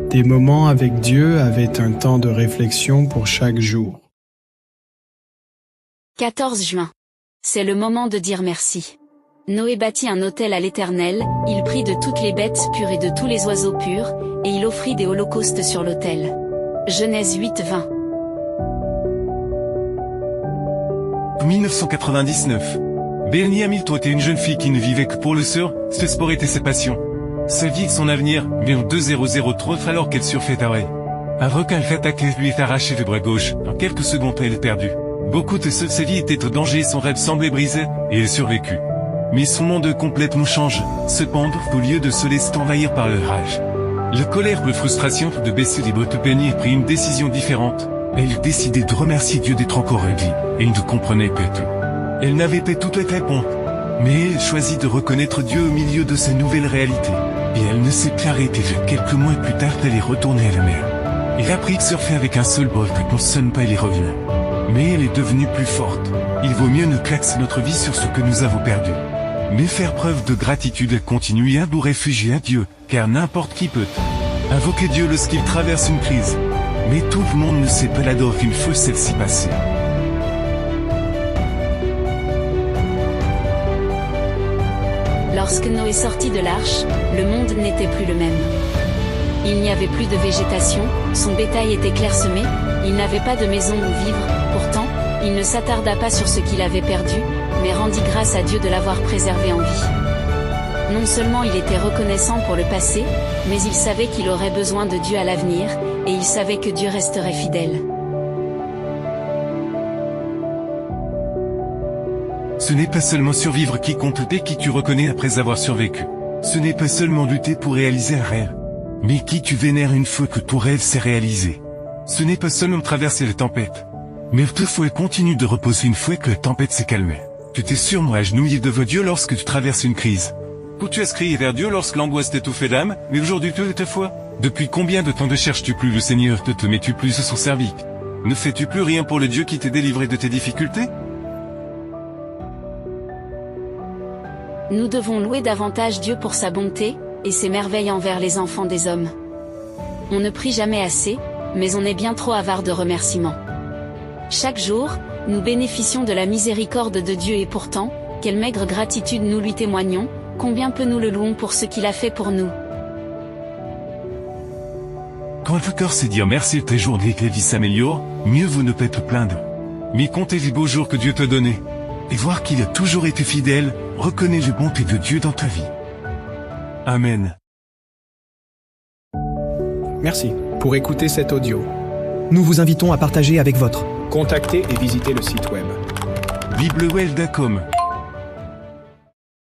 Des moments avec Dieu avaient un temps de réflexion pour chaque jour. 14 juin. C'est le moment de dire merci. Noé bâtit un autel à l'Éternel, il prit de toutes les bêtes pures et de tous les oiseaux purs, et il offrit des holocaustes sur l'autel. Genèse 8, 20. 1999. Bernie Hamilton était une jeune fille qui ne vivait que pour le surf, ce sport était sa passion. Sa vie et son avenir, mais en 2003 alors qu'elle surfait à Hawaï. Un requin l'attaque et lui est arraché le bras gauche, en quelques secondes elle est perdue. Beaucoup de ceux de sa vie étaient au danger et son rêve semblait brisé, et elle survécut. Mais son monde complètement change, cependant, au lieu de se laisser envahir par le rage. La colère, la frustration de baisser les bottes, Penny prit une décision différente. Elle décidait de remercier Dieu d'être encore en vie, et ne comprenait pas tout. Elle n'avait pas toutes les réponses. Mais elle choisit de reconnaître Dieu au milieu de sa nouvelle réalité. Et elle ne s'est plus arrêtée. Quelques mois plus tard, elle est retournée à la mer. Elle a appris à surfer avec un seul bol que ne sonne pas et les revient. Mais elle est devenue plus forte. Il vaut mieux ne claxer notre vie sur ce que nous avons perdu. Mais faire preuve de gratitude et continuer à nous réfugier à Dieu, car n'importe qui peut invoquer Dieu lorsqu'il traverse une crise. Mais tout le monde ne sait pas l'adore qu'une fois celle-ci passée. Lorsque Noé sortit de l'arche, le monde n'était plus le même. Il n'y avait plus de végétation, son bétail était clairsemé, il n'avait pas de maison où vivre, pourtant, il ne s'attarda pas sur ce qu'il avait perdu, mais rendit grâce à Dieu de l'avoir préservé en vie. Non seulement il était reconnaissant pour le passé, mais il savait qu'il aurait besoin de Dieu à l'avenir, et il savait que Dieu resterait fidèle. Ce n'est pas seulement survivre qui compte dès qui tu reconnais après avoir survécu. Ce n'est pas seulement lutter pour réaliser un rêve, mais qui tu vénères une fois que ton rêve s'est réalisé. Ce n'est pas seulement traverser la tempête, mais toutefois continue de reposer une fois que la tempête s'est calmée. Tu t'es sûrement agenouillé devant Dieu lorsque tu traverses une crise. Ou tu as crié vers Dieu lorsque l'angoisse t'étouffait d'âme, mais aujourd'hui tu es foi. Depuis combien de temps ne cherches-tu plus le Seigneur, ne te mets-tu plus à son service? Ne fais-tu plus rien pour le Dieu qui t'est délivré de tes difficultés? Nous devons louer davantage Dieu pour sa bonté, et ses merveilles envers les enfants des hommes. On ne prie jamais assez, mais on est bien trop avare de remerciements. Chaque jour, nous bénéficions de la miséricorde de Dieu et pourtant, quelle maigre gratitude nous lui témoignons, combien peu nous le louons pour ce qu'il a fait pour nous. Quand votre cœur sait dire merci tes journées que la vie s'améliore, mieux vous ne peut te plaindre. Mais comptez les beaux jours que Dieu t'a donnés. Et voir qu'il a toujours été fidèle, reconnais les bontés de Dieu dans ta vie. Amen. Merci pour écouter cet audio. Nous vous invitons à partager avec votre. Contactez et visitez le site web. Biblewell.com